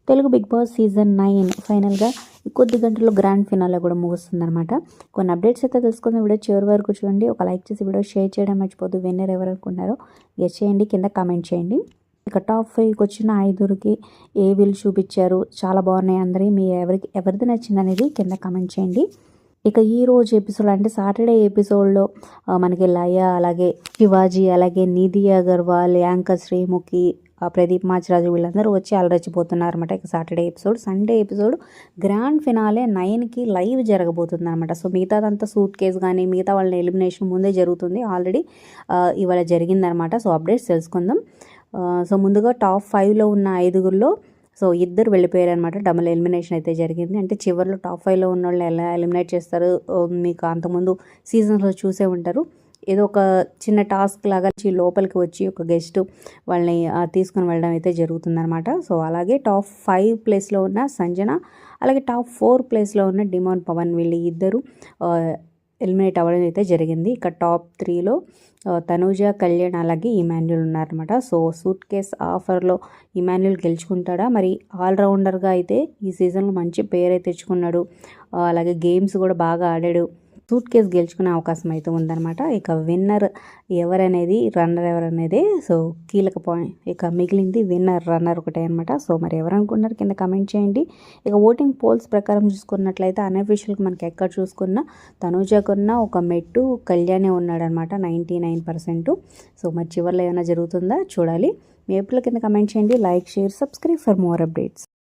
Telugu big boss season 9 ఫైనల్గా కొద్ది గంటల్లో గ్రాండ్ ఫినాలే కూడా ముగుస్తుందన్నమాట. కొన్ని అప్డేట్స్ అయితే తెలుసుకుందాం. వీడియో చివరి వరకు చూడండి. ఒక లైక్ చేసి వీడియో షేర్ చేయడం మర్చిపోద్దు. విన్నర్ ఎవరు అనుకున్నారో గెస్ చేయండి, కింద కామెంట్ చేయండి. ఇక టాప్ 5కి వచ్చిన 5కి ఏ వీళ్ళు చూపించారు, చాలా బాగున్నాయి అందరి. మీ ఎవరిది నచ్చింది అనేది కింద కామెంట్ చేయండి. ఇక ఈ రోజు ఎపిసోడ్ అంటే సాటర్డే ఎపిసోడ్లో మనకి లయ, అలాగే శివాజీ, అలాగే నిధి అగర్వాల్, యాంకర్ శ్రీముఖి, ప్రదీప్ మాచిరాజు వీళ్ళందరూ వచ్చి అలరచిపోతున్నారు అనమాట. ఇక Saturday episode. Sunday episode grand finale 9కి లైవ్ జరగబోతుంది అనమాట. సో మిగతాదంతా సూట్ కేసు కానీ మిగతా వాళ్ళ ఎలిమినేషన్ ముందే జరుగుతుంది. ఆల్రెడీ ఇవాళ జరిగిందనమాట. సో అప్డేట్స్ తెలుసుకుందాం. సో ముందుగా టాప్ 5లో ఉన్న 5గురిలో సో ఇద్దరు వెళ్ళిపోయారు అనమాట. డబుల్ ఎలిమినేషన్ అయితే జరిగింది. అంటే చివరిలో టాప్ 5లో ఉన్న వాళ్ళు ఎలా ఎలిమినేట్ చేస్తారు మీకు అంతకుముందు సీజన్స్లో చూసే ఉంటారు. ఏదో ఒక చిన్న టాస్క్ లాగా లోపలికి వచ్చి ఒక గెస్ట్ వాళ్ళని తీసుకుని వెళ్ళడం అయితే జరుగుతుందన్నమాట. సో అలాగే టాప్ 5 ప్లేస్లో ఉన్న సంజన, అలాగే టాప్ 4 ప్లేస్లో ఉన్న డిమాండ్ పవన్, వీళ్ళు ఇద్దరు ఎలిమినేట్ అవ్వడం అయితే జరిగింది. ఇక టాప్ 3లో తనూజ, కళ్యాణ్, అలాగే ఇమాన్యుల్ ఉన్నారనమాట. సో సూట్ కేస్ ఆఫర్లో ఇమాన్యుల్ గెలుచుకుంటాడా? మరి ఆల్రౌండర్గా అయితే ఈ సీజన్లో మంచి పేరు అయితే తెచ్చుకున్నాడు. అలాగే గేమ్స్ కూడా బాగా ఆడాడు. సూట్ కేస్ గెలుచుకునే అవకాశం అయితే ఉందన్నమాట. ఇక విన్నర్ ఎవరనేది, రన్నర్ ఎవరనేది సో కీలక పాయింట్. ఇక మిగిలింది విన్నర్, రన్నర్ ఒకటే అనమాట. సో మరి ఎవరు అనుకున్నారు కింద కమెంట్ చేయండి. ఇక ఓటింగ్ పోల్స్ ప్రకారం చూసుకున్నట్లయితే అన్అఫీషియల్గా మనకి ఎక్కడ చూసుకున్నా తనూజకున్న ఒక మెట్టు కళ్యాణే ఉన్నాడనమాట, 99%. సో మరి చివరిలో ఏమైనా జరుగుతుందా చూడాలి. మీ ఎప్పుడు కింద కమెంట్ చేయండి. Like, share, subscribe for more updates.